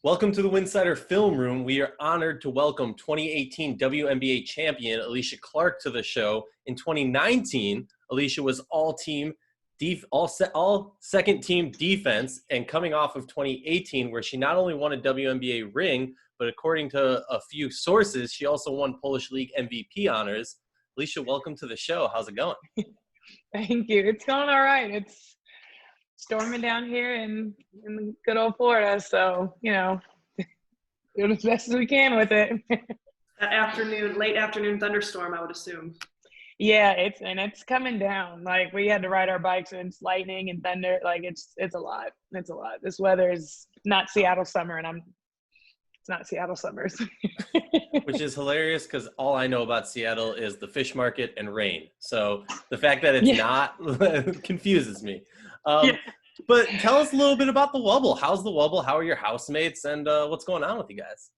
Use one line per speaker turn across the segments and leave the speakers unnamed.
Welcome to the Winsidr Film Room. We are honored to welcome 2018 WNBA Champion Alysha Clark to the show. In 2019, Alysha was all second team defense, and coming off of 2018, where she not only won a WNBA ring, but according to a few sources, she also won Polish League MVP honors. Alysha, welcome to the show. How's it going?
Thank you. It's going all right. It's storming down here in good old Florida, so doing as best as we can with it.
That late afternoon thunderstorm, I would assume.
Yeah, it's coming down. Like, we had to ride our bikes and it's lightning and thunder. Like, it's a lot. It's a lot. This weather is not Seattle summer, and it's not Seattle summers.
Which is hilarious because all I know about Seattle is the fish market and rain. So the fact that it's not confuses me. But tell us a little bit about the Wubble. How's the Wubble? How are your housemates? And what's going on with you guys?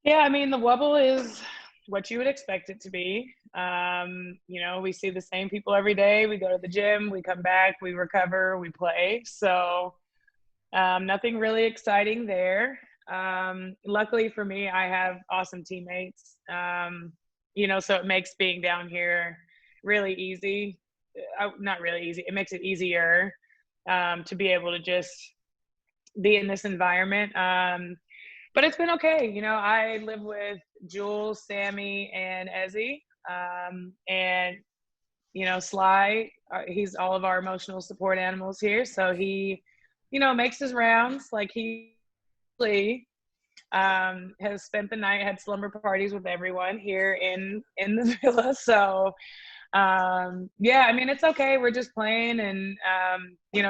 Yeah, I mean, the Wubble is what you would expect it to be. We see the same people every day. We go to the gym, we come back, we recover, we play. So nothing really exciting there. Luckily for me, I have awesome teammates. So it makes being down here really easy. Not really easy. It makes it easier to be able to just be in this environment. But it's been okay. I live with Jules, Sammy, and Ezzy. And Sly, he's all of our emotional support animals here. So he, makes his rounds. Like, he has spent the night, had slumber parties with everyone here in the villa. So it's okay. We're just playing and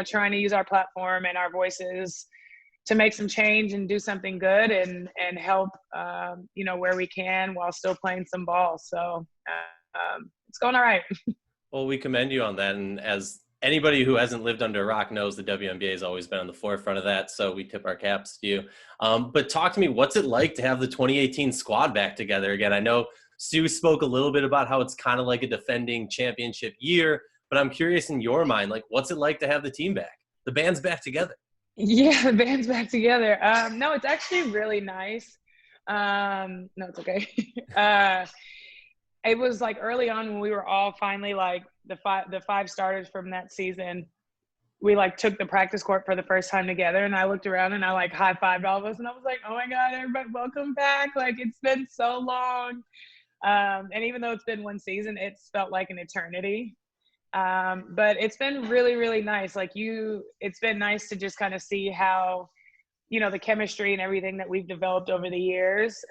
trying to use our platform and our voices to make some change and do something good and help where we can while still playing some ball. So it's going all right.
Well, we commend you on that, and as anybody who hasn't lived under a rock knows, the WNBA has always been on the forefront of that, so we tip our caps to you. But talk to me, what's it like to have the 2018 squad back together again? I know Stu spoke a little bit about how it's kind of like a defending championship year, but I'm curious in your mind, like, what's it like to have the team back? The band's back together.
Yeah, the band's back together. No, it's actually really nice. No, it's okay. It was like early on when we were all finally like the five starters from that season. We like took the practice court for the first time together, and I looked around and I like high-fived all of us, and I was like, "Oh my God, everybody, welcome back!" Like, it's been so long. And even though it's been one season, it's felt like an eternity. But it's been really, really nice. Like, it's been nice to just kind of see how, the chemistry and everything that we've developed over the years.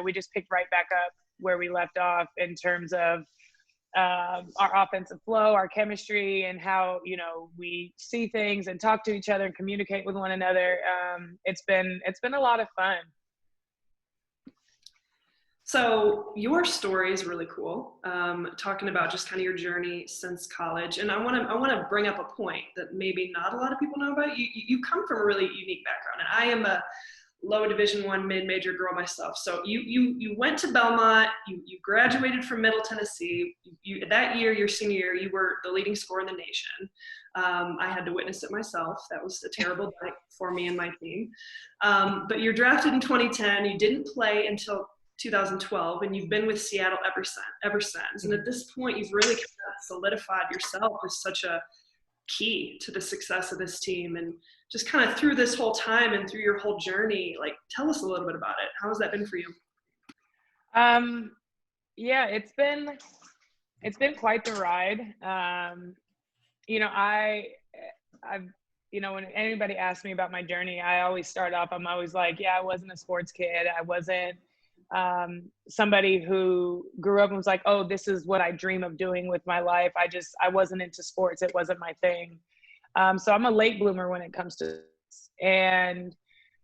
We just picked right back up where we left off in terms of our offensive flow, our chemistry, and how, we see things and talk to each other and communicate with one another. It's been a lot of fun.
So your story is really cool, talking about just kind of your journey since college. And I want to bring up a point that maybe not a lot of people know about. You come from a really unique background, and I am a low Division I mid-major girl myself. So you went to Belmont, you graduated from Middle Tennessee. That year, your senior year, you were the leading scorer in the nation. I had to witness it myself. That was a terrible night for me and my team. But you're drafted in 2010. You didn't play until 2012, and you've been with Seattle ever since. And at this point, you've really kind of solidified yourself as such a key to the success of this team. And just kind of through this whole time and through your whole journey, like, tell us a little bit about it. How has that been for you?
Yeah, it's been quite the ride. When anybody asks me about my journey, I always start off, I'm always like, yeah, I wasn't a sports kid. I wasn't somebody who grew up and was like, oh, this is what I dream of doing with my life. I wasn't into sports. It wasn't my thing. So I'm a late bloomer when it comes to this. And,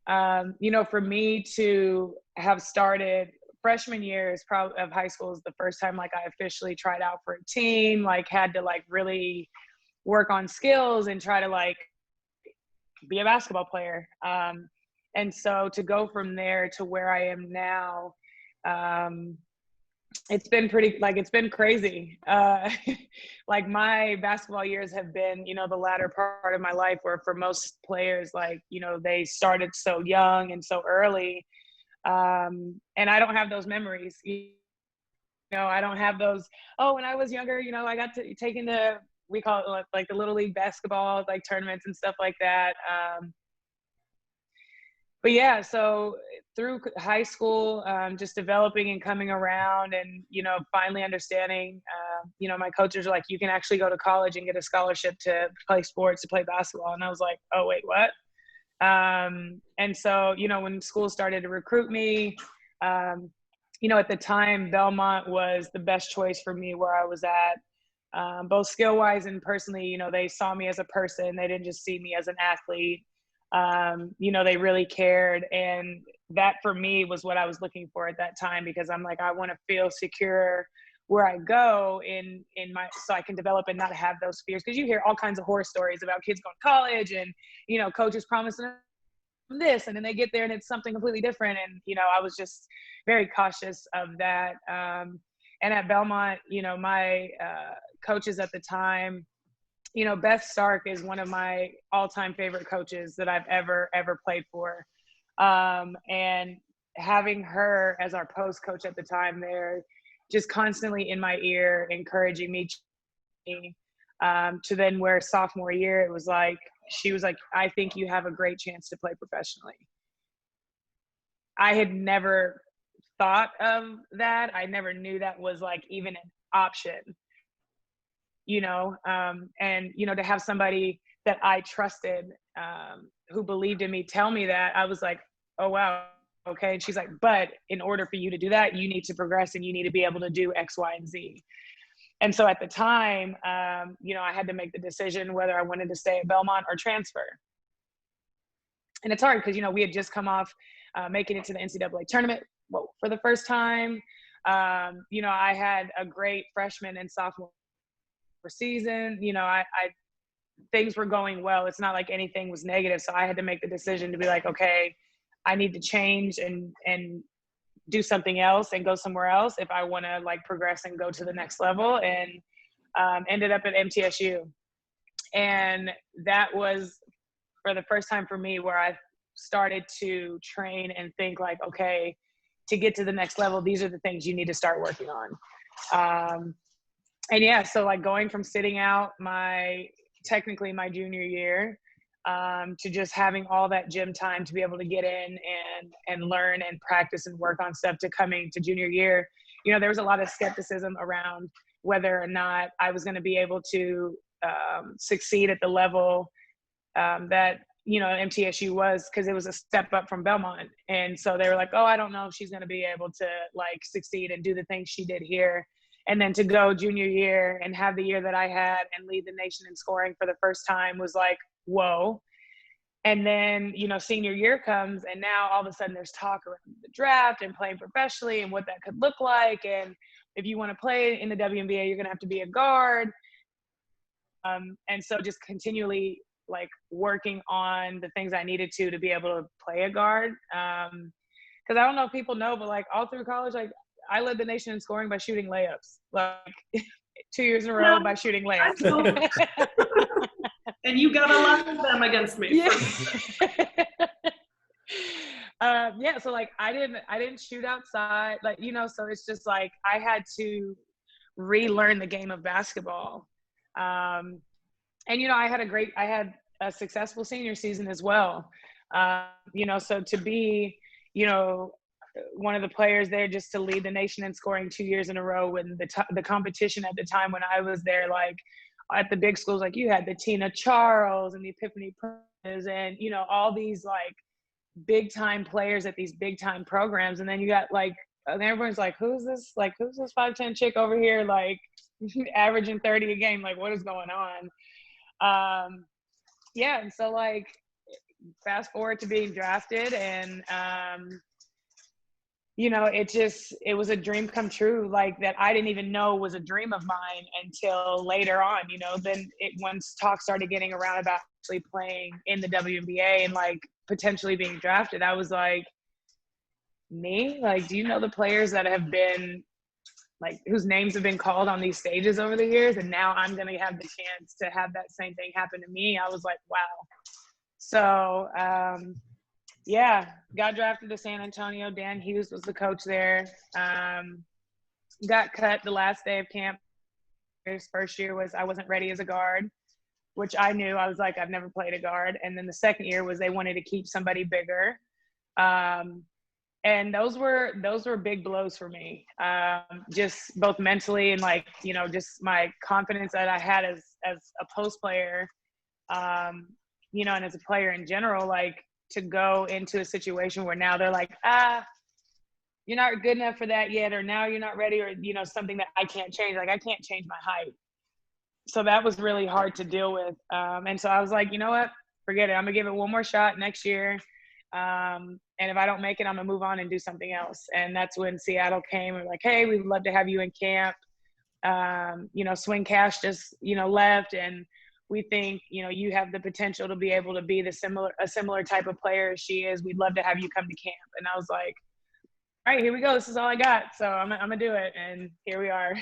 for me to have started freshman year of high school is the first time, like, I officially tried out for a team, like, had to, like, really work on skills and try to, like, be a basketball player. And so to go from there to where I am now, it's been it's been crazy. Like my basketball years have been, the latter part of my life where for most players, they started so young and so early. And I don't have those memories. I don't have those, oh, when I was younger, I got to take into, we call it like the little league basketball, like tournaments and stuff like that. But yeah, so through high school, just developing and coming around and, finally understanding, my coaches are like, you can actually go to college and get a scholarship to play sports, to play basketball. And I was like, oh, wait, what? And so, when school started to recruit me, at the time, Belmont was the best choice for me where I was at, both skill-wise and personally. They saw me as a person. They didn't just see me as an athlete. They really cared. And that for me was what I was looking for at that time, because I'm like, I want to feel secure where I go in so I can develop and not have those fears. Because you hear all kinds of horror stories about kids going to college and, coaches promising them this, and then they get there and it's something completely different. And, I was just very cautious of that. And at Belmont, my coaches at the time, Beth Stark is one of my all-time favorite coaches that I've ever played for. And having her as our post coach at the time there, just constantly in my ear, encouraging me, to then where sophomore year, it was like, she was like, I think you have a great chance to play professionally. I had never thought of that. I never knew that was like even an option. And, to have somebody that I trusted, who believed in me, tell me that, I was like, oh, wow. Okay. And she's like, but in order for you to do that, you need to progress and you need to be able to do X, Y, and Z. And so at the time, I had to make the decision whether I wanted to stay at Belmont or transfer. And it's hard because, we had just come off making it to the NCAA tournament for the first time. I had a great freshman and sophomore season. Things were going well. It's not like anything was negative. So I had to make the decision to be like, okay, I need to change and do something else and go somewhere else if I want to progress and go to the next level. And ended up at MTSU. And that was for the first time for me where I started to train and think okay, to get to the next level, these are the things you need to start working on. And yeah, so going from sitting out technically my junior year, to just having all that gym time to be able to get in and learn and practice and work on stuff, to coming to junior year, there was a lot of skepticism around whether or not I was going to be able to succeed at the level that, MTSU was, because it was a step up from Belmont. And so they were like, oh, I don't know if she's going to be able to succeed and do the things she did here. And then to go junior year and have the year that I had and lead the nation in scoring for the first time was like, whoa. And then, senior year comes, and now all of a sudden there's talk around the draft and playing professionally and what that could look like. And if you want to play in the WNBA, you're going to have to be a guard. And so just continually working on the things I needed to be able to play a guard. Because I don't know if people know, but all through college, I led the nation in scoring by shooting layups, 2 years in a row by shooting layups.
And you got a lot of them against me.
Yeah. Yeah. So I didn't shoot outside, so it's just I had to relearn the game of basketball. And, I had a successful senior season as well. So to be, one of the players there, just to lead the nation in scoring 2 years in a row, when the competition at the time when I was there, at the big schools, you had the Tina Charles and the Epiphany Princes and, all these big time players at these big time programs. And then you got and everyone's like, who's this 5'10" chick over here, averaging 30 a game? What is going on? Yeah. And so fast forward to being drafted, and, it was a dream come true, that I didn't even know was a dream of mine until later on. Then once talk started getting around about actually playing in the WNBA and potentially being drafted, I was like, me? Do you know the players that have been whose names have been called on these stages over the years. And now I'm going to have the chance to have that same thing happen to me. I was like, wow. So, yeah, got drafted to San Antonio. Dan Hughes was the coach there. Got cut the last day of camp. His first year was I wasn't ready as a guard, which I knew. I was like, I've never played a guard. And then the second year was they wanted to keep somebody bigger. And those were big blows for me, just both mentally and like, you know, just my confidence that I had as a post player, you know, and as a player in general, like to go into a situation where now they're like, you're not good enough for that yet, or now you're not ready, or, you know, something that I can't change. Like I can't change my height. So that was really hard to deal with. And so I was like, you know what, forget it. I'm gonna give it one more shot next year. And if I don't make it, I'm gonna move on and do something else. And that's when Seattle came and like, hey, we'd love to have you in camp. You know, Swing Cash just, you know, left, and we think, you know, you have the potential to be able to be a similar type of player as she is. We'd love to have you come to camp. And I was like, all right, here we go. This is all I got. So I'm gonna do it. And here we are.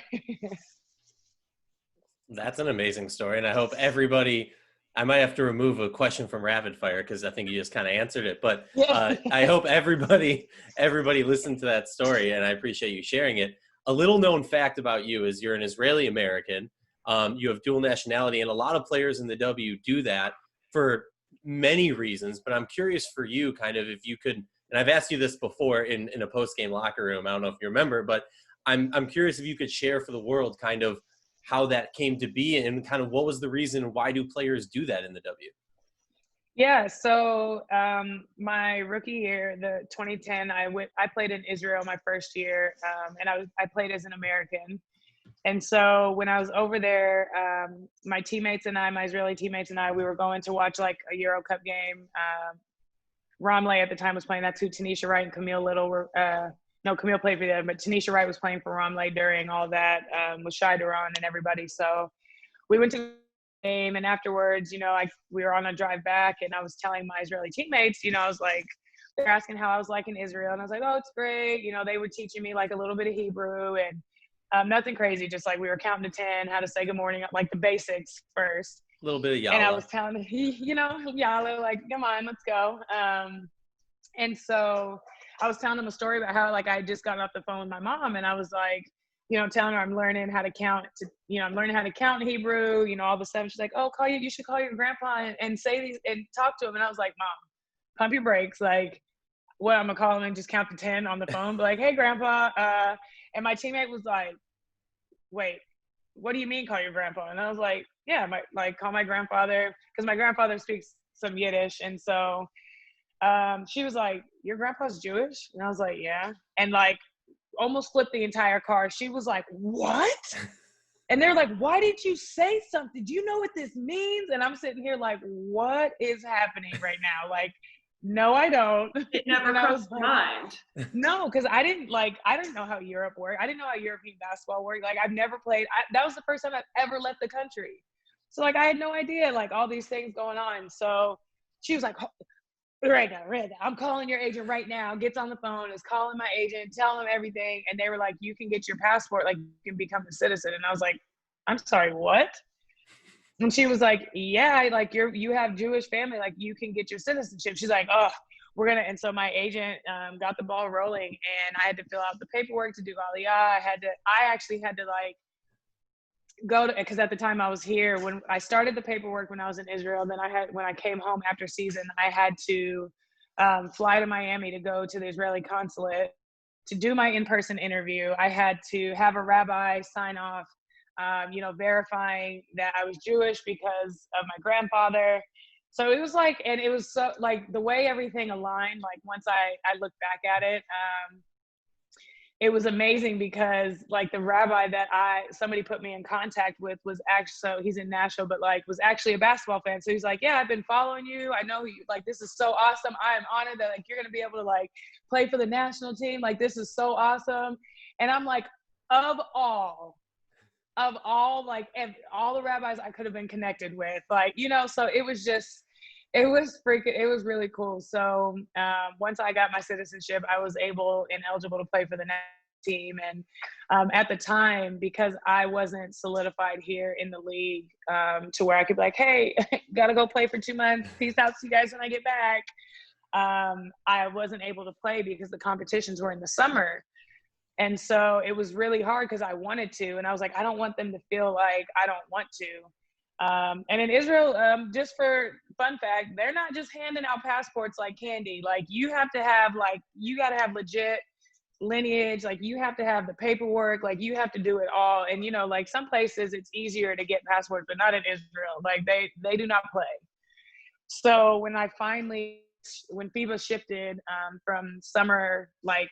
That's an amazing story. And I hope everybody, I might have to remove a question from rapid fire because I think you just kind of answered it, but I hope everybody listened to that story, and I appreciate you sharing it. A little known fact about you is you're an Israeli American. You have dual nationality, and a lot of players in the W do that for many reasons, but I'm curious for you kind of if you could, and I've asked you this before in a post-game locker room, I don't know if you remember, but I'm curious if you could share for the world kind of how that came to be and kind of what was the reason, why do players do that in the W?
Yeah, so my rookie year, the 2010, I played in Israel my first year, and I played as an American. And so when I was over there, my Israeli teammates and I, we were going to watch like a Euro Cup game. Ramley at the time was playing. That's who Tanisha Wright and Camille Little were. No, Camille played for them, but Tanisha Wright was playing for Ramley during all that, with Shai Duran and everybody. So we went to the game, and afterwards, you know, we were on a drive back, and I was telling my Israeli teammates, you know, I was like, they're asking how I was like in Israel, and I was like, oh, it's great. You know, they were teaching me like a little bit of Hebrew and nothing crazy, just like we were counting to 10, how to say good morning, like the basics first.
A little bit of Yalla.
And I was telling, you know, Yalla, like, come on, let's go. And so I was telling them a story about how, like, I just got off the phone with my mom, and I was like, you know, telling her I'm learning how to count I'm learning how to count in Hebrew, you know, all the stuff. She's like, oh, you should call your grandpa and say these and talk to him. And I was like, Mom, pump your brakes. Like, what, I'm gonna call him and just count to 10 on the phone, be like, hey, grandpa. And my teammate was like, wait, what do you mean call your grandpa? And I was like, yeah, call my grandfather, because my grandfather speaks some Yiddish. And so she was like, your grandpa's Jewish? And I was like, yeah. And like almost flipped the entire car. She was like, what? And they're like, why didn't you say something? Do you know what this means? And I'm sitting here like, what is happening right now? Like, no, I don't.
It never crossed my mind.
No, because I didn't know how Europe worked. I didn't know how European basketball worked. Like, I've never played. That was the first time I've ever left the country. So, like, I had no idea, like, all these things going on. So she was like, right now, I'm calling your agent right now. Gets on the phone, is calling my agent, telling them everything. And they were like, you can get your passport, like, you can become a citizen. And I was like, I'm sorry, what? And she was like, yeah, like you have Jewish family, like you can get your citizenship. She's like, oh, we're gonna. And so my agent got the ball rolling, and I had to fill out the paperwork to do Aliyah. I actually had to like go to, because at the time I was here, when I started the paperwork when I was in Israel, then when I came home after season, I had to fly to Miami to go to the Israeli consulate to do my in-person interview. I had to have a rabbi sign off, verifying that I was Jewish because of my grandfather. So it was like, and it was so like the way everything aligned, like once I look back at it, it was amazing because like the rabbi that somebody put me in contact with was actually, so he's in Nashville, but like was actually a basketball fan. So he's like, yeah, I've been following you. I know you, like, this is so awesome. I am honored that like, you're going to be able to like play for the national team. Like, this is so awesome. And I'm like, of all like all the rabbis I could have been connected with, like, you know, so it was really cool. So once I got my citizenship, I was able and eligible to play for the team. And at the time, because I wasn't solidified here in the league to where I could be like, hey, gotta go play for 2 months. Peace out to you guys when I get back. I wasn't able to play because the competitions were in the summer. And so it was really hard because I wanted to. And I was like, I don't want them to feel like I don't want to. And in Israel, just for fun fact, they're not just handing out passports like candy. Like you got to have legit lineage. Like you have to have the paperwork. Like you have to do it all. And, like some places it's easier to get passports, but not in Israel. Like they do not play. So when FIBA shifted from summer, like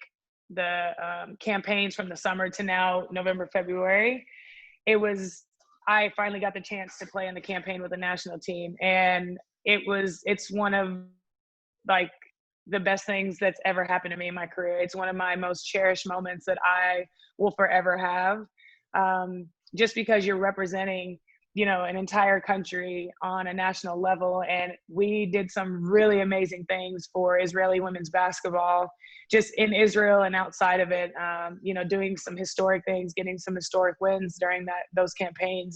the campaigns from the summer to now November, February, I finally got the chance to play in the campaign with the national team. And it's one of like the best things that's ever happened to me in my career. It's one of my most cherished moments that I will forever have. Just because you're representing, an entire country on a national level. And we did some really amazing things for Israeli women's basketball, just in Israel and outside of it, doing some historic things, getting some historic wins during those campaigns.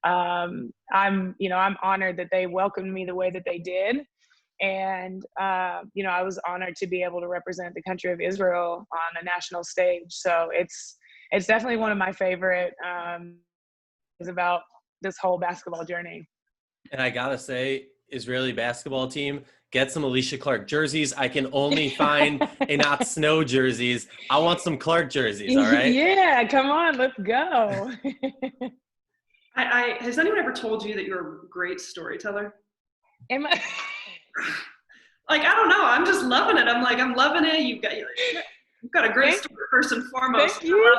And I'm honored that they welcomed me the way that they did. And, I was honored to be able to represent the country of Israel on a national stage. So it's definitely one of my favorite things about this whole basketball journey.
And I gotta say, Israeli basketball team, get some Alysha Clark jerseys. I can only find not snow jerseys. I want some Clark jerseys, all right?
Yeah, come on, let's go.
Has anyone ever told you that you're a great storyteller?
Am I?
Like, I don't know. I'm just loving it. I'm loving it. You've got a great story first and foremost.
Thank you.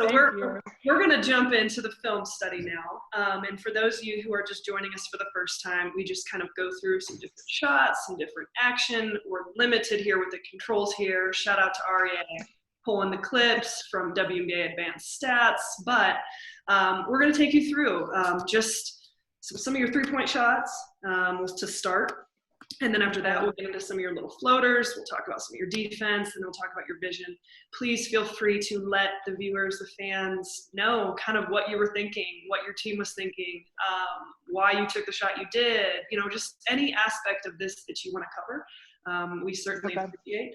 So we're going to jump into the film study now. And for those of you who are just joining us for the first time, we just kind of go through some different shots, some different action. We're limited here with the controls here. Shout out to Aryeh pulling the clips from WNBA Advanced Stats. But we're going to take you through just some of your three-point shots to start. And then after that, we'll get into some of your little floaters. We'll talk about some of your defense, and we'll talk about your vision. Please feel free to let the viewers, the fans know kind of what you were thinking, what your team was thinking, why you took the shot you did, just any aspect of this that you want to cover. We certainly appreciate.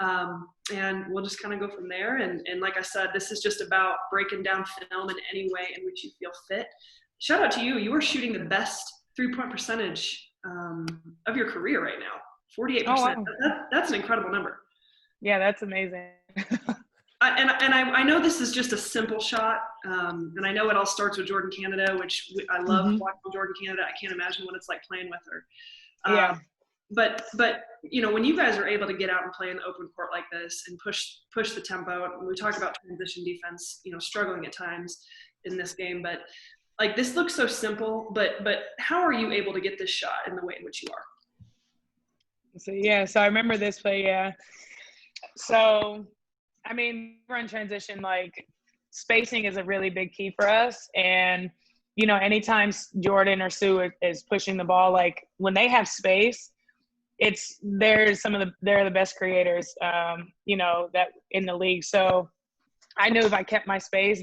And we'll just kind of go from there. And like I said, this is just about breaking down film in any way in which you feel fit. Shout out to you. You are shooting the best three-point percentage of your career right now, 48%. Oh, wow. That's an incredible number.
Yeah, that's amazing.
I know this is just a simple shot, and I know it all starts with Jordan Canada, which I love watching Jordan Canada. I can't imagine what it's like playing with her.
Yeah.
But when you guys are able to get out and play in the open court like this and push the tempo, we talked about transition defense, struggling at times in this game, but like this looks so simple, but how are you able to get this shot in the way in which you are?
So I remember this play, yeah. So, I mean, run transition, like spacing is a really big key for us. And, anytime Jordan or Sue is pushing the ball, like when they have space, they're the best creators, that in the league. So I knew if I kept my space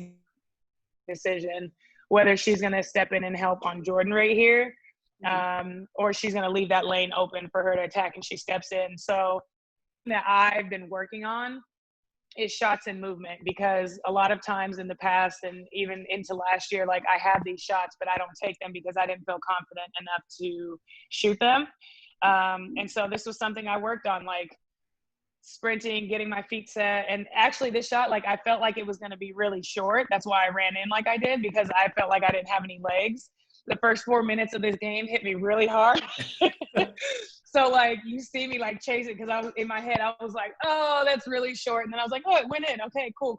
decision, whether she's going to step in and help on Jordan right here, or she's going to leave that lane open for her to attack and she steps in. So that I've been working on is shots and movement, because a lot of times in the past and even into last year, like I have these shots, but I don't take them because I didn't feel confident enough to shoot them. And so this was something I worked on, like sprinting, getting my feet set. And actually this shot, like I felt like it was going to be really short. That's why I ran in like I did, because I felt like I didn't have any legs. The first 4 minutes of this game hit me really hard. So like you see me like chase it, because I was in my head, I was like, oh, that's really short. And then I was like, oh, it went in. Okay, cool.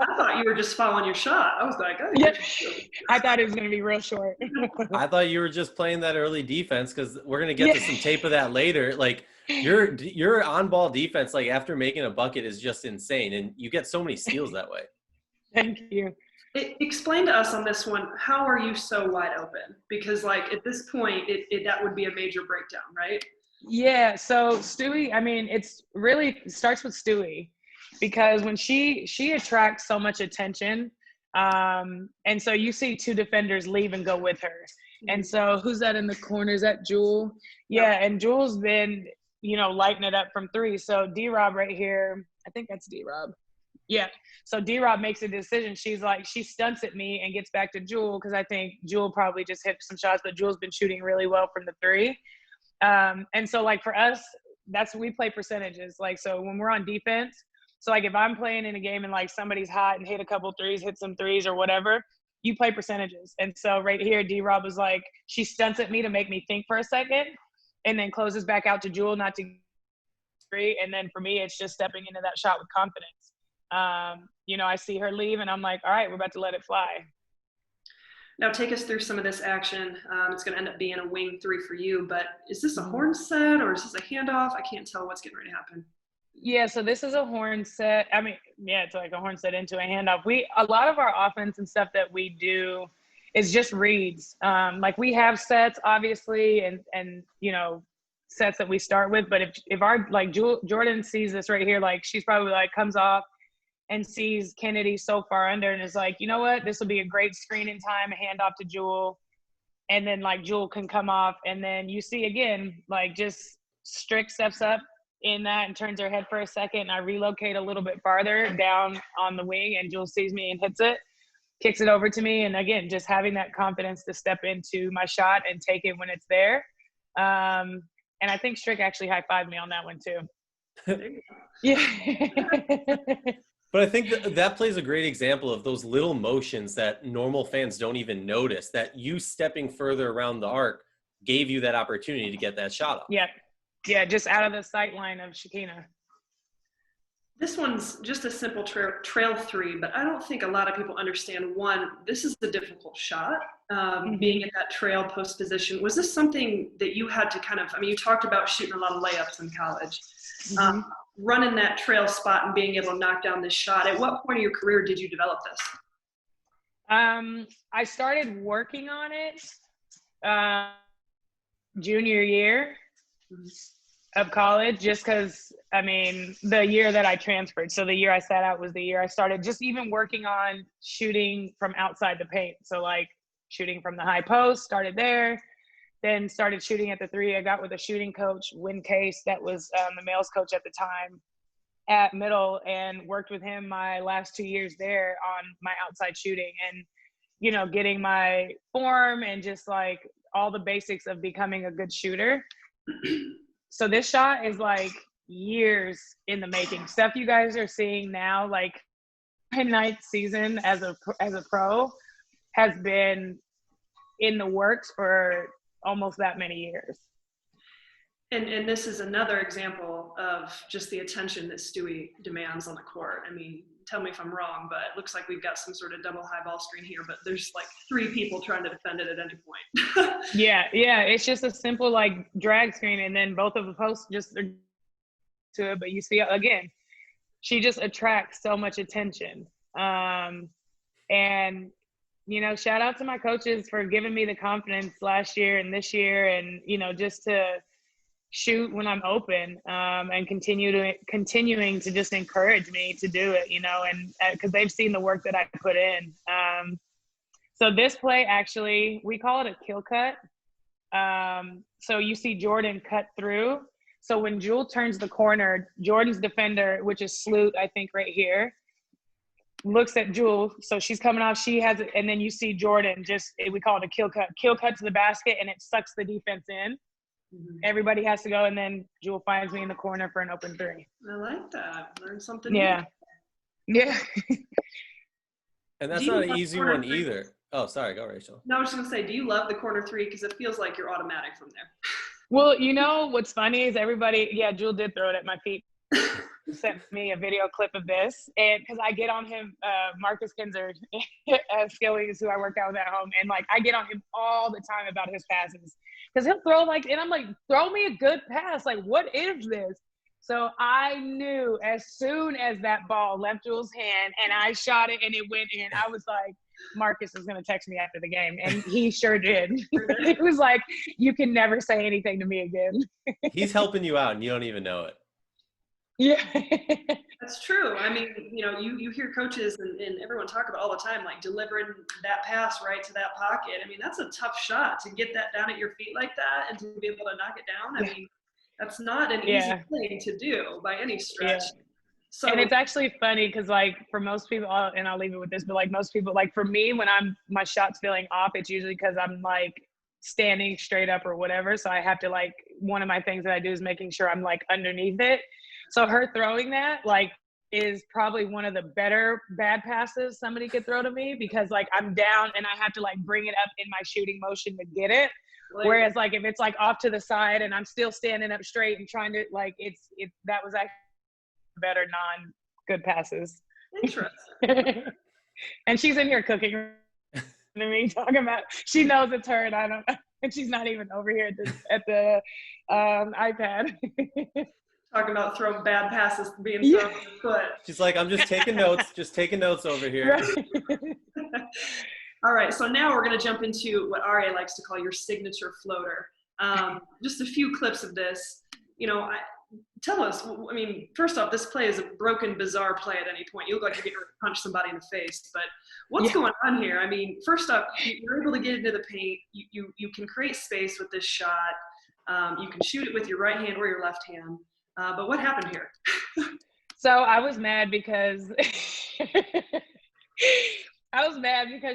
I thought you were just following your shot. I was like, oh,
yeah. I thought it was going to be real short.
I thought you were just playing that early defense, because we're going to get to some tape of that later. Like your on-ball defense, like after making a bucket, is just insane. And you get so many steals that way.
Thank you.
Explain to us on this one, how are you so wide open? Because like at this point, that would be a major breakdown, right?
Yeah, so Stewie, I mean, it's really starts with Stewie because when she attracts so much attention, and so you see two defenders leave and go with her. And so who's that in the corner? Is that Jewel? Yeah, and Jewel's been, lighting it up from three. So D-Rob right here, I think that's D-Rob. Yeah. So D-Rob makes a decision. She's like, she stunts at me and gets back to Jewel because I think Jewel probably just hit some shots, but Jewel's been shooting really well from the three. And so like for us, we play percentages. Like, so when we're on defense, so like if I'm playing in a game and like somebody's hot and hit a couple threes, hit some threes or whatever, you play percentages. And so right here, D-Rob was like, she stunts at me to make me think for a second and then closes back out to Jewel, not to three. And then for me, it's just stepping into that shot with confidence. I see her leave and I'm like, all right, we're about to let it fly.
Now take us through some of this action. It's going to end up being a wing three for you, but is this a horn set or is this a handoff? I can't tell what's getting ready to happen.
Yeah, so this is a horn set. I mean, yeah, it's like a horn set into a handoff. A lot of our offense and stuff that we do is just reads. Like we have sets, obviously, and sets that we start with. But if our like Jordan sees this right here, like she's probably like comes off and sees Kennedy so far under and is like, you know what, this will be a great screen in time, a handoff to Jewel. And then like Jewel can come off. And then you see again, like just Strick steps up in that and turns her head for a second. And I relocate a little bit farther down on the wing and Jewel sees me and hits it, kicks it over to me. And again, just having that confidence to step into my shot and take it when it's there. And I think Strick actually high-fived me on that one too. Yeah.
But I think that plays a great example of those little motions that normal fans don't even notice, that you stepping further around the arc gave you that opportunity to get that shot off.
Yeah, just out of the sight line of Shakina.
This one's just a simple trail three, but I don't think a lot of people understand, one, this is a difficult shot, being in that trail post position. Was this something that you had to you talked about shooting a lot of layups in college. Running that trail spot and being able to knock down this shot. At what point of your career did you develop this?
I started working on it junior year of college, just because, the year that I transferred. So the year I sat out was the year I started just even working on shooting from outside the paint. So like shooting from the high post, started there. Then started shooting at the three. I got with a shooting coach, Win Case, that was the males coach at the time at Middle, and worked with him my last 2 years there on my outside shooting and, getting my form and just like all the basics of becoming a good shooter. So this shot is like years in the making. Stuff you guys are seeing now, like my ninth season as a pro has been in the works for almost that many years.
And this is another example of just the attention that Stewie demands on the court. Tell me if I'm wrong, but it looks like we've got some sort of double high ball screen here, but there's like three people trying to defend it at any point.
Yeah. It's just a simple like drag screen, and then both of the posts just are to it. But you see, again, she just attracts so much attention. And shout out to my coaches for giving me the confidence last year and this year, and just to shoot when I'm open, and continuing to just encourage me to do it, and because they've seen the work that I put in. So this play, actually, we call it a kill cut. So you see Jordan cut through. So when Jewel turns the corner, Jordan's defender, which is Sloot, I think right here, looks at Jewel. So she's coming off, she has it, and then you see Jordan we call it a kill cut to the basket, and it sucks the defense in. Everybody has to go, and then Jewel finds me in the corner for an open three.
I like that. Learn something
new. Yeah.
And that's not an easy one either. Oh, sorry. Go, Rachel.
No, I was just going to say, do you love the corner three? Because it feels like you're automatic from there.
Well, what's funny is Jewel did throw it at my feet. Sent me a video clip of this, and because I get on him, Marcus Kinzer, Skilly is who I work out with at home, and like I get on him all the time about his passes, because he'll throw and I'm like, throw me a good pass, like what is this? So I knew as soon as that ball left Jewel's hand and I shot it and it went in, I was like, Marcus is going to text me after the game. And he sure did. He was like, you can never say anything to me again.
He's helping you out and you don't even know it.
Yeah.
That's true. I mean, you hear coaches and everyone talk about all the time, like delivering that pass right to that pocket. I mean, that's a tough shot to get that down at your feet like that and to be able to knock it down. I mean, that's not an easy thing to do by any stretch.
Yeah.
So,
and it's actually funny because, like, for most people, and I'll leave it with this, but like most people, like for me, when my shot's feeling off, it's usually because I'm like standing straight up or whatever. So I have to, like, one of my things that I do is making sure I'm like underneath it. So her throwing that, like, is probably one of the better bad passes somebody could throw to me, because like I'm down and I have to like bring it up in my shooting motion to get it. Whereas like if it's like off to the side and I'm still standing up straight and trying to, like, that was actually better non-good passes.
interesting.
And she's in here cooking. I mean, talking about, she knows it's her and I don't, and she's not even over here at the iPad.
Talking about throwing bad passes being thrown on the foot.
She's like, I'm just taking notes over here.
Right.
All right, so now we're going to jump into what Aryeh likes to call your signature floater. Just a few clips of this. Tell us, I mean, first off, this play is a broken, bizarre play at any point. You look like you're getting ready to punch somebody in the face, but what's going on here? I mean, first off, you're able to get into the paint. You can create space with this shot. You can shoot it with your right hand or your left hand. But what happened here?
So I was mad because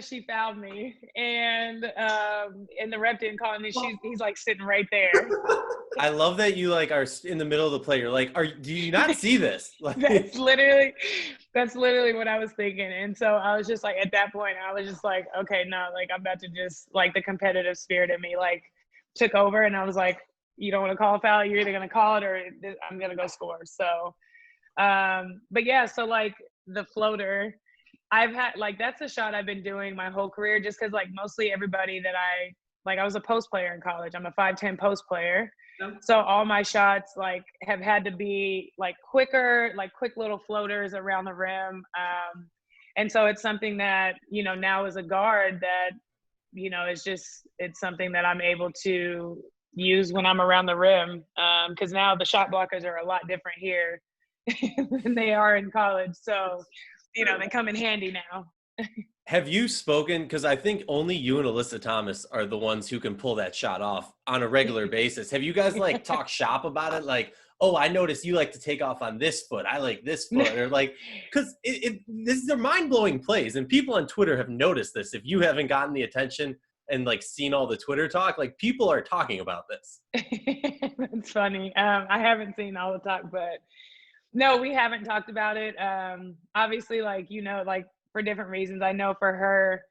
she fouled me, and the ref didn't call me. He's like sitting right there.
I love that you like are in the middle of the play. You're like, do you not see this? Like,
That's literally what I was thinking. And so I was just like, at that point, I was just like, okay, no, like I'm about to just, like, the competitive spirit in me like took over, and I was like, you don't want to call a foul, you're either going to call it or I'm going to go score. So, but yeah, so like the floater, I've had, like, that's a shot I've been doing my whole career, just because like mostly everybody that I was a post player in college. I'm a 5'10" post player. So all my shots like have had to be like quicker, like quick little floaters around the rim. And so it's something that, now as a guard that, it's something that I'm able to use when I'm around the rim. Cause now the shot blockers are a lot different here than they are in college. So, they come in handy now.
have you spoken? Because I think only you and Alyssa Thomas are the ones who can pull that shot off on a regular basis. Have you guys like talk shop about it? Like, oh, I noticed you like to take off on this foot. I like this foot. Or like, because these are mind-blowing plays, and people on Twitter have noticed this. If you haven't gotten the attention and like seen all the Twitter talk, like people are talking about this.
That's funny. I haven't seen all the talk, but no, we haven't talked about it. Obviously, like, like for different reasons. I know for her,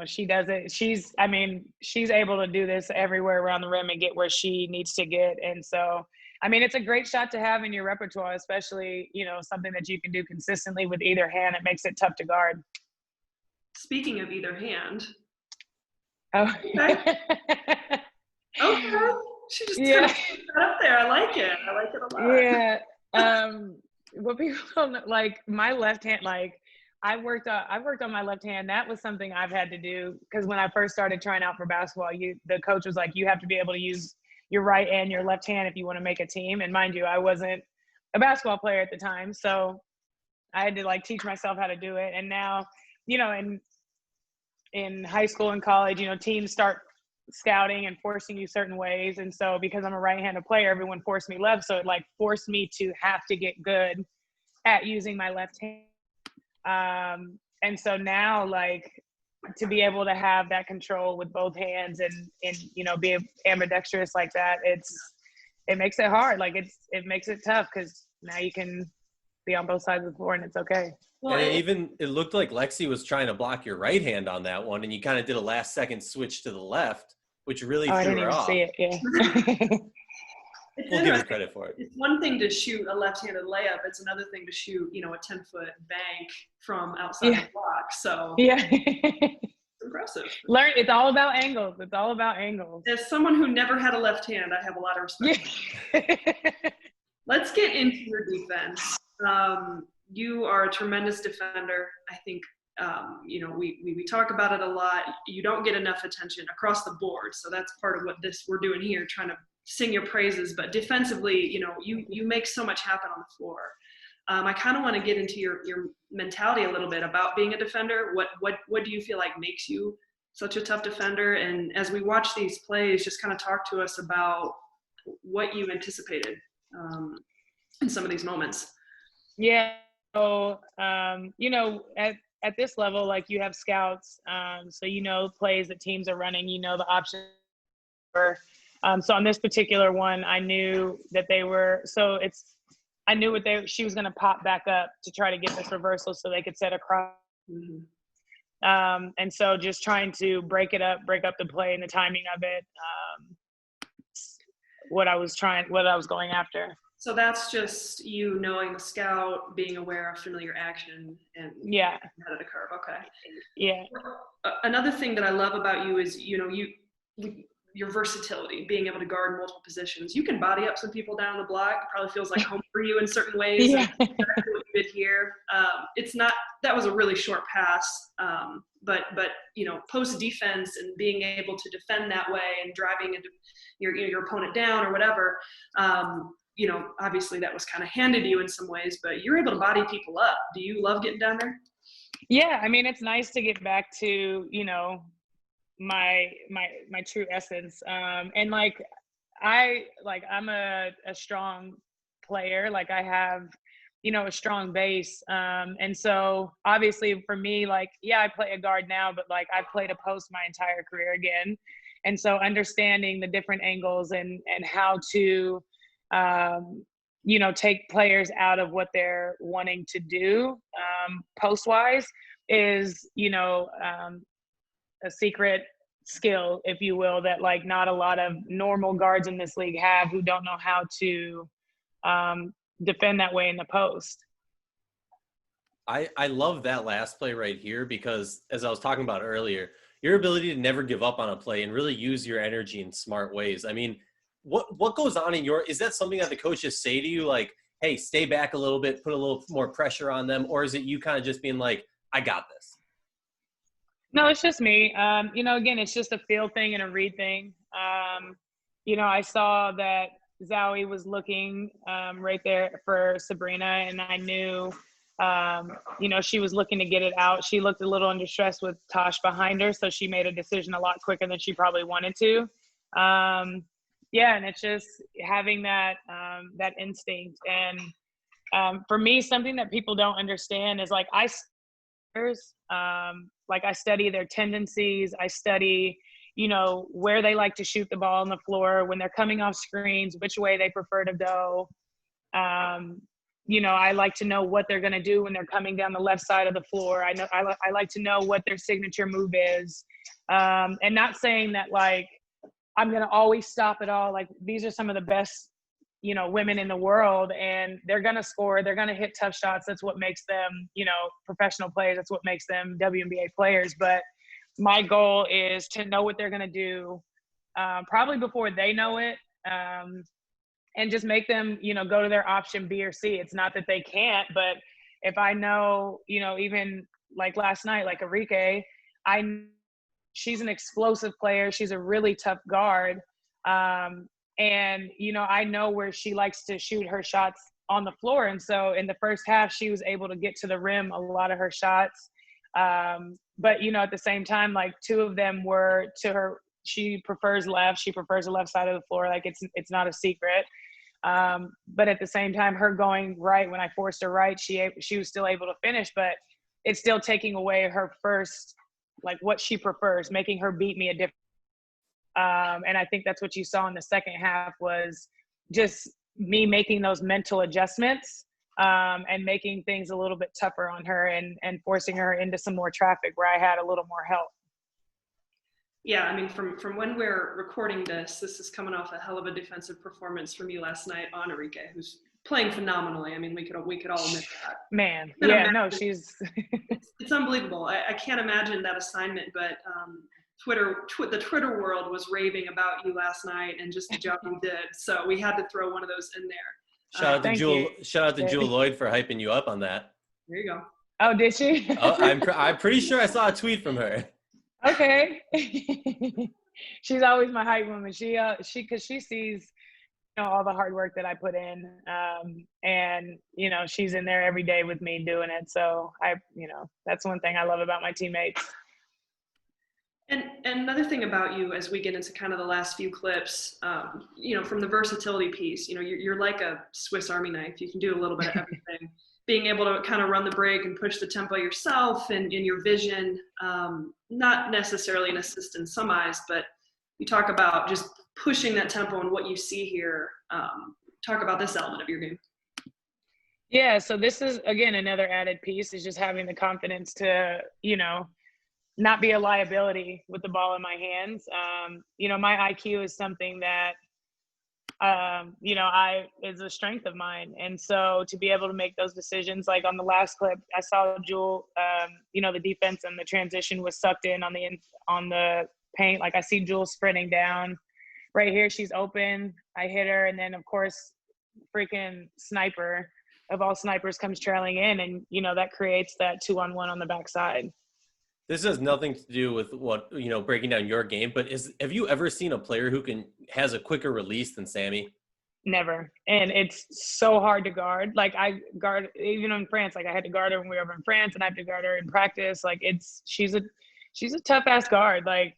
she does it. She's able to do this everywhere around the rim and get where she needs to get. And so, I mean, it's a great shot to have in your repertoire, especially, something that you can do consistently with either hand. It makes it tough to guard.
Speaking of either hand.
Oh.
Okay. She just threw that up there. I like it. I like it a lot.
Yeah. What people don't know, like my left hand, like I worked on my left hand. That was something I've had to do, because when I first started trying out for basketball, the coach was like, you have to be able to use your right and your left hand if you want to make a team. And mind you, I wasn't a basketball player at the time, so I had to like teach myself how to do it. And now, in high school and college, teams start scouting and forcing you certain ways. And so because I'm a right-handed player, everyone forced me left. So it like forced me to have to get good at using my left hand. And so now, like, to be able to have that control with both hands and be ambidextrous like that, it makes it hard. Like it makes it tough, because now you can be on both sides of the floor and it's okay.
Well, and it looked like Lexi was trying to block your right hand on that one, and you kind of did a last second switch to the left, which really threw her off.
I didn't even see it. Yeah.
We'll give her credit for it.
It's one thing to shoot a left-handed layup. It's another thing to shoot, a 10-foot bank from outside the block. So
yeah,
it's impressive.
It's all about angles. It's all about angles.
As someone who never had a left hand, I have a lot of respect.
Yeah.
Let's get into your defense. You are a tremendous defender. I think you know, we talk about it a lot. You don't get enough attention across the board. So that's part of what we're doing here, trying to sing your praises. But defensively, you know, you make so much happen on the floor. I kind of want to get into your mentality a little bit about being a defender. What do you feel like makes you such a tough defender? And as we watch these plays, just kind of talk to us about what you anticipated in some of these moments.
Yeah. So, you know, at this level, like you have scouts, so you know plays that teams are running, you know the options. So on this particular one, I knew that they were. So I knew she was going to pop back up to try to get this reversal so they could set across. And so just trying to break up the play and the timing of it. What I was going after.
So that's just you knowing the scout, being aware of familiar action, and ahead of the curve. Okay.
Yeah.
Another thing that I love about you is, you know, your versatility, being able to guard multiple positions. You can body up some people down the block. It probably feels like home for you in certain ways.
Yeah.
That's exactly what you did here. That was a really short pass, but you know, post defense and being able to defend that way and driving your opponent down or whatever. You know, obviously that was kind of handed to you in some ways, but you're able to body people up. Do you love getting down there?
Yeah, I mean, it's nice to get back to, you know, my true essence. And like I'm a strong player. Like I have, you know, a strong base. And so obviously for me, like, yeah, I play a guard now, but like I played a post my entire career again. And so understanding the different angles and how to, you know, take players out of what they're wanting to do post-wise is, you know, a secret skill, if you will, that like not a lot of normal guards in this league have, who don't know how to defend that way in the post.
I love that last play right here because, as I was talking about earlier, your ability to never give up on a play and really use your energy in smart ways. I mean, what goes on is that something that the coaches say to you, like, hey, stay back a little bit, put a little more pressure on them, or is it you kind of just being like, I got this?
No, it's just me. You know, again, it's just a feel thing and a read thing. You know, I saw that Zowie was looking right there for Sabrina, and I knew, you know, she was looking to get it out. She looked a little under stress with Tosh behind her, so she made a decision a lot quicker than she probably wanted to. Yeah, and it's just having that instinct. And for me, something that people don't understand is like I study their tendencies. I study, you know, where they like to shoot the ball on the floor when they're coming off screens, which way they prefer to go. You know, I like to know what they're going to do when they're coming down the left side of the floor. I like to know what their signature move is, and not saying that like I'm going to always stop it all. Like these are some of the best, you know, women in the world, and they're going to score. They're going to hit tough shots. That's what makes them, you know, professional players. That's what makes them WNBA players. But my goal is to know what they're going to do probably before they know it, and just make them, you know, go to their option B or C. It's not that they can't, but if I know, you know, even like last night, like Aryeh, she's an explosive player. She's a really tough guard. And, you know, I know where she likes to shoot her shots on the floor. And so in the first half, she was able to get to the rim a lot of her shots. But, you know, at the same time, like two of them were to her, she prefers left. She prefers the left side of the floor. Like it's not a secret. But at the same time, her going right, when I forced her right, she was still able to finish, but it's still taking away her first, like what she prefers, making her beat me a different. And I think that's what you saw in the second half was just me making those mental adjustments and making things a little bit tougher on her and forcing her into some more traffic where I had a little more help.
Yeah, I mean, from when we're recording this is coming off a hell of a defensive performance from you last night on Aryeh, who's playing phenomenally. I mean, we could all admit that.
Man, yeah, no, she's
it's unbelievable. I can't imagine that assignment, but the Twitter world was raving about you last night and just the job you did. So we had to throw one of those in there.
Shout out to Jewel Lloyd for hyping you up on that.
There you go.
Oh, did she?
Oh, I'm pretty sure I saw a tweet from her.
Okay. She's always my hype woman. Cause she sees, all the hard work that I put in. And, she's in there every day with me doing it. So that's one thing I love about my teammates.
And another thing about you, as we get into kind of the last few clips, from the versatility piece, you're like a Swiss Army knife. You can do a little bit of everything. Being able to kind of run the break and push the tempo yourself and in your vision, not necessarily an assist in some eyes, but you talk about just pushing that tempo and what you see here. Talk about this element of your game.
Yeah, so this is, again, another added piece is just having the confidence to, not be a liability with the ball in my hands. My IQ is something that, is a strength of mine. And so to be able to make those decisions, like on the last clip, I saw Jewel, the defense and the transition was sucked in on the paint. Like I see Jewel sprinting down right here. She's open. I hit her. And then of course, freaking sniper of all snipers comes trailing in. And, that creates that 2-on-1 on the backside.
This has nothing to do with what, breaking down your game, but have you ever seen a player who has a quicker release than Sammy?
Never. And it's so hard to guard. Like I guard, even in France, like I had to guard her when we were over in France and I have to guard her in practice. Like she's a tough ass guard. Like,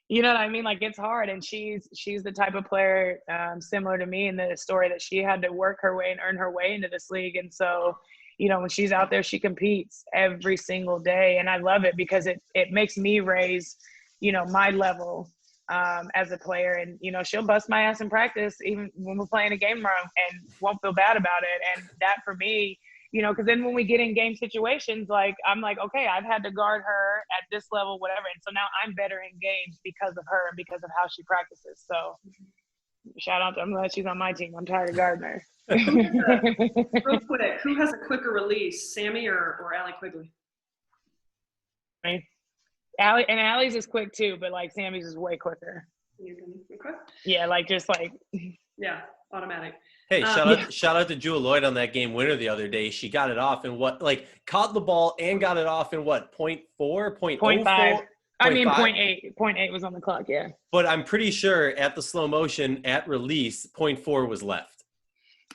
you know what I mean? Like it's hard. And she's the type of player similar to me in the story that she had to work her way and earn her way into this league. And so, when she's out there, she competes every single day. And I love it because it makes me raise, my level as a player. And, she'll bust my ass in practice, even when we're playing a game tomorrow, and won't feel bad about it. And that for me, because then when we get in game situations, like I'm like, okay, I've had to guard her at this level, whatever. And so now I'm better in games because of her and because of how she practices. So shout out to, I'm glad she's on my team. I'm tired of guarding her.
Real quick, who has a quicker release, Sammy or Allie Quigley?
Allie's is quick too, but like Sammy's is way quicker.
Okay.
Yeah,
yeah, automatic.
Hey, shout out to Jewel Lloyd on that game winner the other day. She got it off in caught the ball and got it off in 0.4, 0.5.
I mean, 0.8. 0.8 was on the clock, yeah.
But I'm pretty sure at the slow motion at release, 0.4 was left.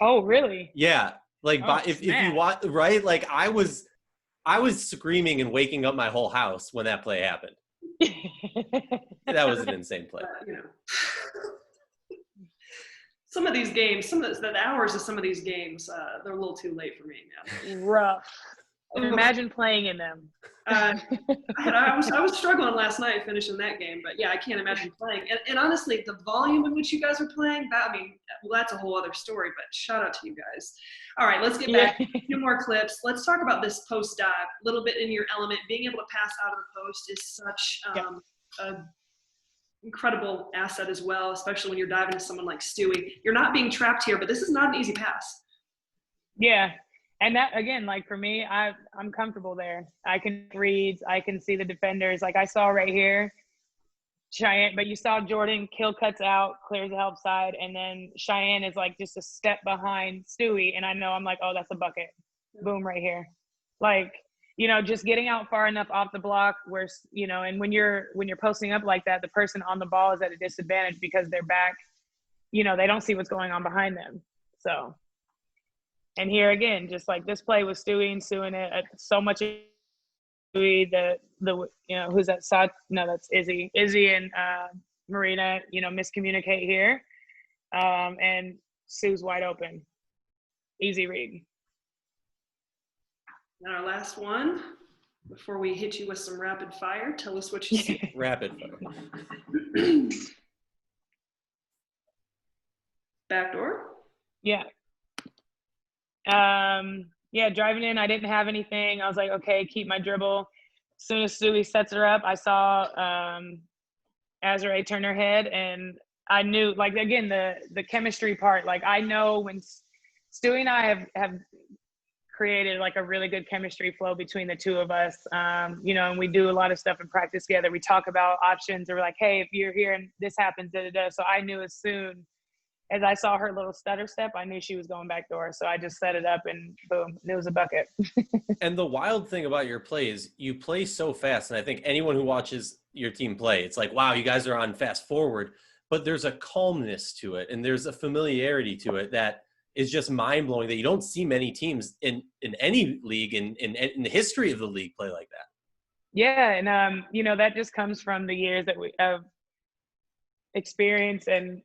Oh, really?
Yeah. If you watch, right? Like I was screaming and waking up my whole house when that play happened. That was an insane play.
Some of these games, the hours of some of these games, they're a little too late for me now.
Rough. Imagine playing in them.
I was struggling last night finishing that game, but yeah, I can't imagine playing. And honestly, the volume in which you guys are playing, that's a whole other story, but shout out to you guys. All right, let's get back to a few more clips. Let's talk about this post dive, a little bit in your element. Being able to pass out of the post is such a incredible asset as well, especially when you're diving to someone like Stewie. You're not being trapped here, but this is not an easy pass.
Yeah. And that, again, like for me, I'm comfortable there. I can read, I can see the defenders. Like I saw right here, Cheyenne, but you saw Jordan cuts out, clears the help side, and then Cheyenne is like just a step behind Stewie. And I'm like, oh, that's a bucket. Boom, right here. Like, just getting out far enough off the block where, and when you're posting up like that, the person on the ball is at a disadvantage because they're back, they don't see what's going on behind them. So. And here again, just like this play with Stewie and suing it so much. Stewie, who's that side? No, that's Izzy. Izzy and Marina, miscommunicate here, and Sue's wide open. Easy read.
And our last one, before we hit you with some rapid fire, tell us what you see.
Rapid fire.
Backdoor.
Yeah. Driving in, I didn't have anything. I was like, okay, keep my dribble. As soon as Stewie sets her up, I saw Aryeh turn her head, and I knew, like, again, the chemistry part. Like, I know when Stewie and I have created like a really good chemistry flow between the two of us, and we do a lot of stuff in practice together. We talk about options, or we're like, hey, if you're here and this happens, da da da. So I knew as soon as I saw her little stutter step, I knew she was going back door. So I just set it up and boom, it was a bucket.
And the wild thing about your play is you play so fast. And I think anyone who watches your team play, it's like, wow, you guys are on fast forward, but there's a calmness to it. And there's a familiarity to it that is just mind blowing, that you don't see many teams in any league in the history of the league play like that.
Yeah. And, you know, that just comes from the years that we have experience and,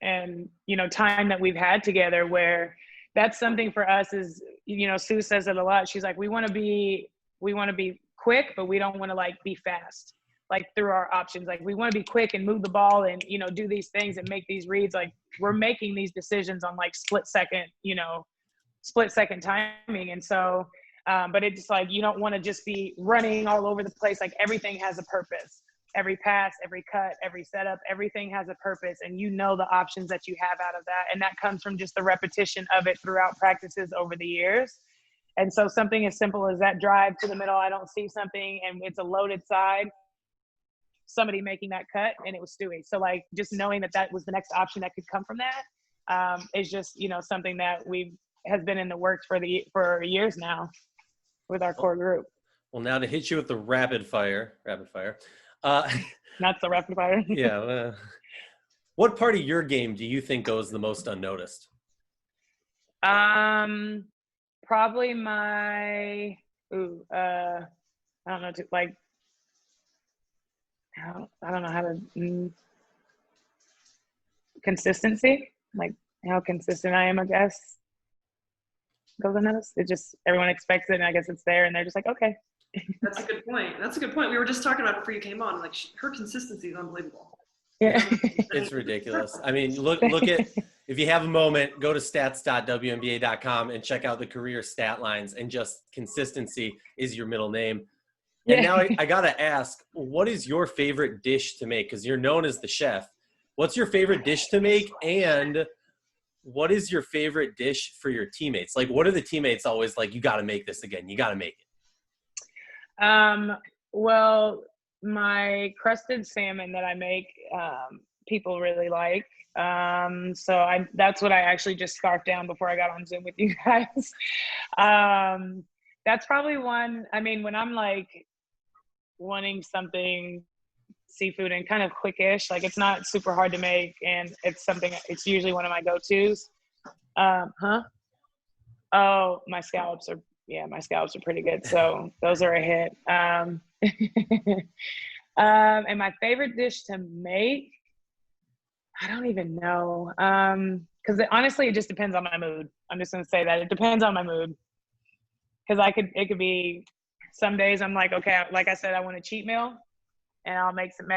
you know, time that we've had together, where that's something for us is, you know, Sue says it a lot. She's like, we want to be quick, but we don't want to like be fast, like through our options. Like we want to be quick and move the ball and, you know, do these things and make these reads. Like we're making these decisions on like split second timing. And so, but it's like, you don't want to just be running all over the place. Like everything has a purpose. Every pass, every cut, every setup, everything has a purpose, and you know the options that you have out of that. And that comes from just the repetition of it throughout practices over the years. And so something as simple as that drive to the middle, I don't see something and it's a loaded side, somebody making that cut, and it was Stewie. So like just knowing that that was the next option that could come from that is just, you know, something that has been in the works for years now with our core group.
Well, now to hit you with the rapid fire.
Not so rapid fire.
Yeah. What part of your game do you think goes the most unnoticed?
Probably my, I don't know, like, I don't know how to, consistency, like how consistent I am, I guess, goes unnoticed. It just, everyone expects it, and I guess it's there, and they're just like, okay.
That's a good point. We were just talking about it before you came on. Like her consistency is unbelievable.
Yeah.
It's ridiculous. I mean, look at, if you have a moment, go to stats.wnba.com and check out the career stat lines, and just consistency is your middle name. And now I got to ask, what is your favorite dish to make? Because you're known as the chef. What's your favorite dish to make? And what is your favorite dish for your teammates? Like, what are the teammates always like, you got to make this again. You got to make it.
Well, my crusted salmon that I make, people really like. So that's what I actually just scarfed down before I got on Zoom with you guys. That's probably one. I mean, when I'm like wanting something seafood and kind of quickish, like it's not super hard to make, and it's usually one of my go-tos. Oh, my scallops are pretty good. So those are a hit. And my favorite dish to make, I don't even know. Cause honestly, it just depends on my mood. I'm just going to say that it depends on my mood. Cause it could be some days I'm like, okay, like I said, I want a cheat meal and I'll make some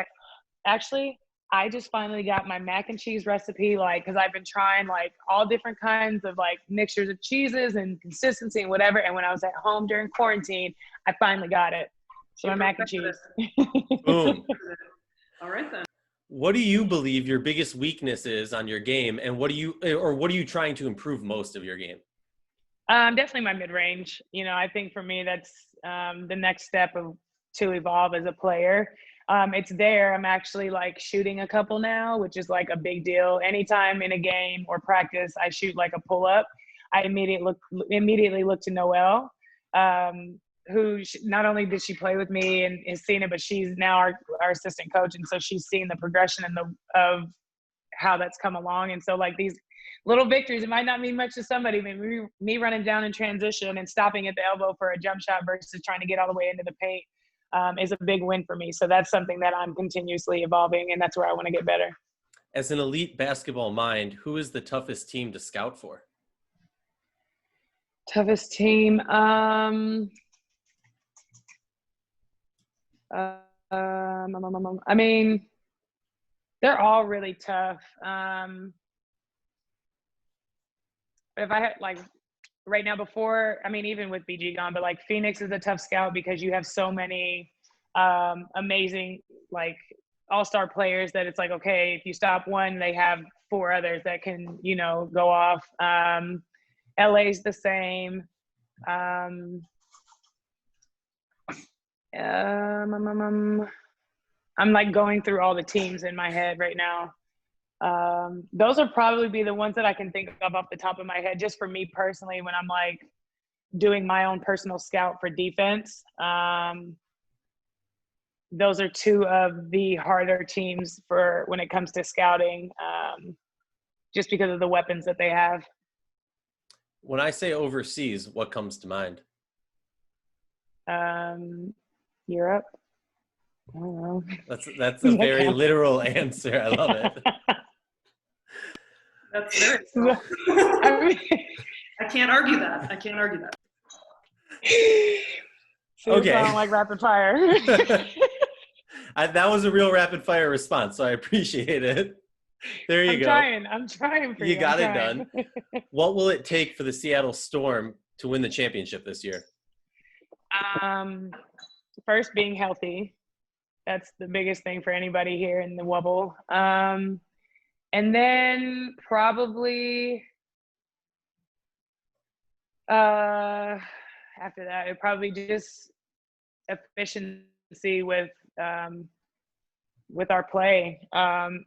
actually, I just finally got my mac and cheese recipe, like, because I've been trying like all different kinds of like mixtures of cheeses and consistency and whatever. And when I was at home during quarantine, I finally got it. So my mac and cheese.
Boom.
All right then.
What do you believe your biggest weakness is on your game, and what are you trying to improve most of your game?
Definitely my mid-range. You know, I think for me that's the next step to evolve as a player. It's there. I'm actually like shooting a couple now, which is like a big deal. Anytime in a game or practice, I shoot like a pull-up. I immediately look to Noelle, who not only did she play with me and has seen it, but she's now our assistant coach, and so she's seen the progression of how that's come along. And so like these little victories, it might not mean much to somebody, maybe me running down in transition and stopping at the elbow for a jump shot versus trying to get all the way into the paint. Is a big win for me. So that's something that I'm continuously evolving, and that's where I want to get better.
As an elite basketball mind, who is the toughest team to scout for?
Toughest team? I mean, they're all really tough. If I had like right now before, I mean, even with BG gone, but like Phoenix is a tough scout because you have so many amazing like all-star players that it's like, okay, if you stop one, they have four others that can, you know, go off. LA's the same. I'm like going through all the teams in my head right now. Those would probably be the ones that I can think of off the top of my head, just for me personally, when I'm like doing my own personal scout for defense. Those are two of the harder teams for when it comes to scouting, just because of the weapons that they have.
When I say overseas, what comes to mind?
Europe. I don't know.
That's a very literal answer. I love it.
That's very cool. I can't argue that.
See, okay. Sound like rapid fire.
That was a real rapid fire response, so I appreciate it. There you go.
I'm trying for you.
You got it done. What will it take for the Seattle Storm to win the championship this year?
First, being healthy. That's the biggest thing for anybody here in the Wubble. And then probably after that, it probably just efficiency with our play,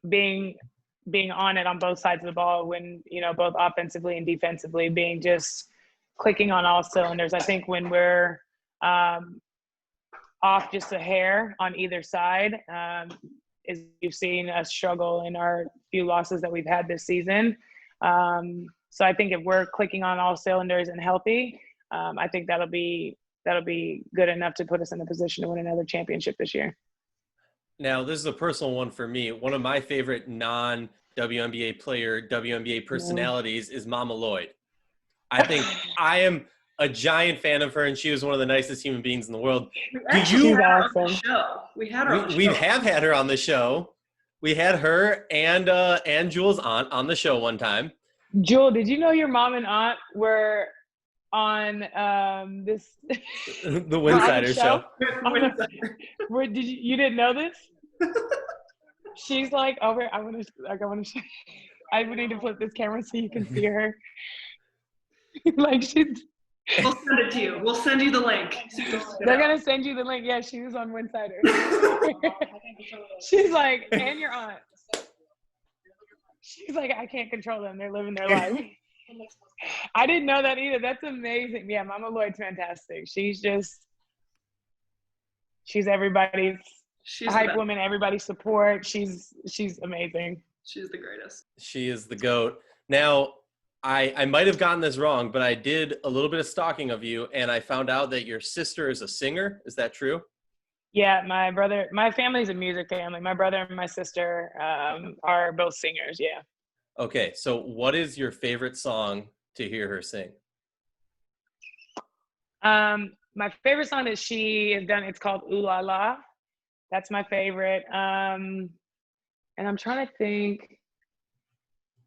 being on it on both sides of the ball, when, you know, both offensively and defensively, being just clicking on all cylinders. I think when we're off just a hair on either side, is you've seen us struggle in our few losses that we've had this season. So I think if we're clicking on all cylinders and healthy, I think that'll be good enough to put us in a position to win another championship this year.
Now, this is a personal one for me. One of my favorite non-WNBA player, WNBA personalities is Mama Lloyd. I think I am a giant fan of her, and she was one of the nicest human beings in the world.
She's awesome. We had her on the show.
We have had her on the show. We had her and Jules on the show one time.
Jewel, did you know your mom and aunt were on this
the Winsidr show?
You didn't know this? She's like, oh, I want to show. I would need to flip this camera so you can see her. Like, she's.
We'll send it to you. We'll send you the link.
They're gonna send you the link. Yeah, she was on Winsidr. She's like, and your aunt. She's like, I can't control them. They're living their life. I didn't know that either. That's amazing. Yeah, Mama Lloyd's fantastic. She's everybody's hype woman, everybody's support. She's amazing.
She's the greatest.
She is the GOAT. Now, I might have gotten this wrong, but I did a little bit of stalking of you, and I found out that your sister is a singer. Is that true?
Yeah, my family's a music family. My brother and my sister are both singers, yeah.
Okay, so what is your favorite song to hear her sing?
My favorite song that she has done, it's called Ooh La La. That's my favorite. And I'm trying to think.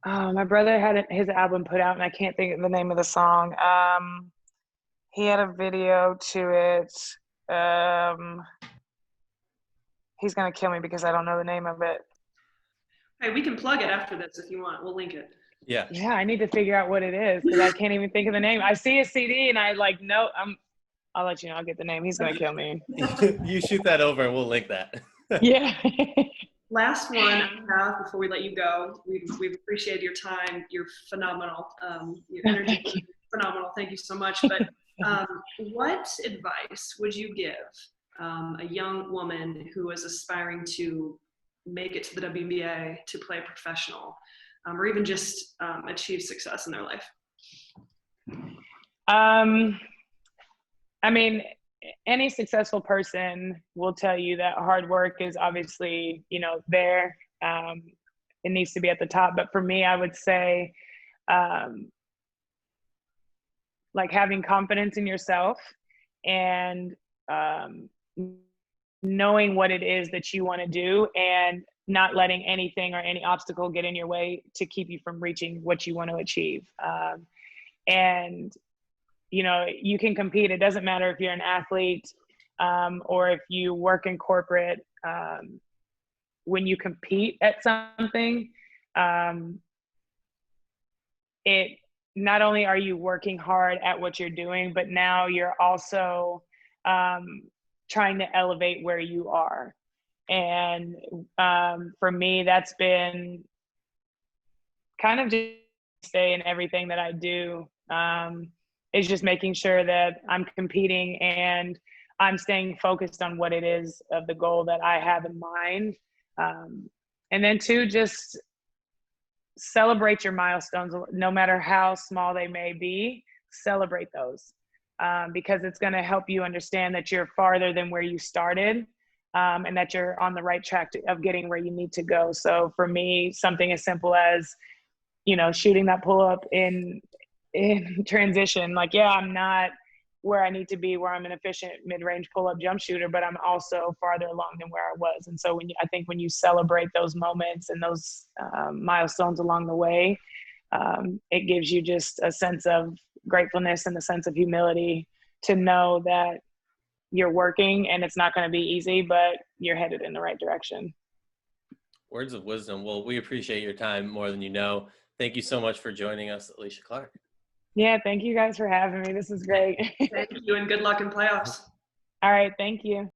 Oh, my brother had his album put out, and I can't think of the name of the song. He had a video to it. He's going to kill me because I don't know the name of it.
Hey, we can plug it after this if you want. We'll link it.
Yeah.
Yeah, I need to figure out what it is because I can't even think of the name. I see a CD, and I like, no, I'll let you know. I'll get the name. He's going to kill me.
You shoot that over, and we'll link that.
Yeah.
Last one I have before we let you go. We've appreciated your time. You're phenomenal. Your energy is phenomenal. Thank you so much. But what advice would you give a young woman who is aspiring to make it to the WNBA, to play professional, or even just achieve success in their life?
I mean, any successful person will tell you that hard work is obviously, there. It needs to be at the top. But for me, I would say, like having confidence in yourself and knowing what it is that you want to do and not letting anything or any obstacle get in your way to keep you from reaching what you want to achieve. And you can compete. It doesn't matter if you're an athlete or if you work in corporate. When you compete at something, it not only are you working hard at what you're doing, but now you're also trying to elevate where you are. And for me, that's been kind of just stay in everything that I do, is just making sure that I'm competing and I'm staying focused on what it is of the goal that I have in mind. And then two, just celebrate your milestones, no matter how small they may be. Celebrate those, because it's going to help you understand that you're farther than where you started, and that you're on the right track of getting where you need to go. So for me, something as simple as, shooting that pull up in transition, like, yeah, I'm not where I need to be, where I'm an efficient mid-range pull-up jump shooter, but I'm also farther along than where I was. And so I think when you celebrate those moments and those milestones along the way, it gives you just a sense of gratefulness and a sense of humility to know that you're working and it's not going to be easy, but you're headed in the right direction.
Words of wisdom. Well, we appreciate your time more than you know. Thank you so much for joining us, Alysha Clark.
Yeah, thank you guys for having me. This is great.
Thank you, and good luck in playoffs.
All right, thank you.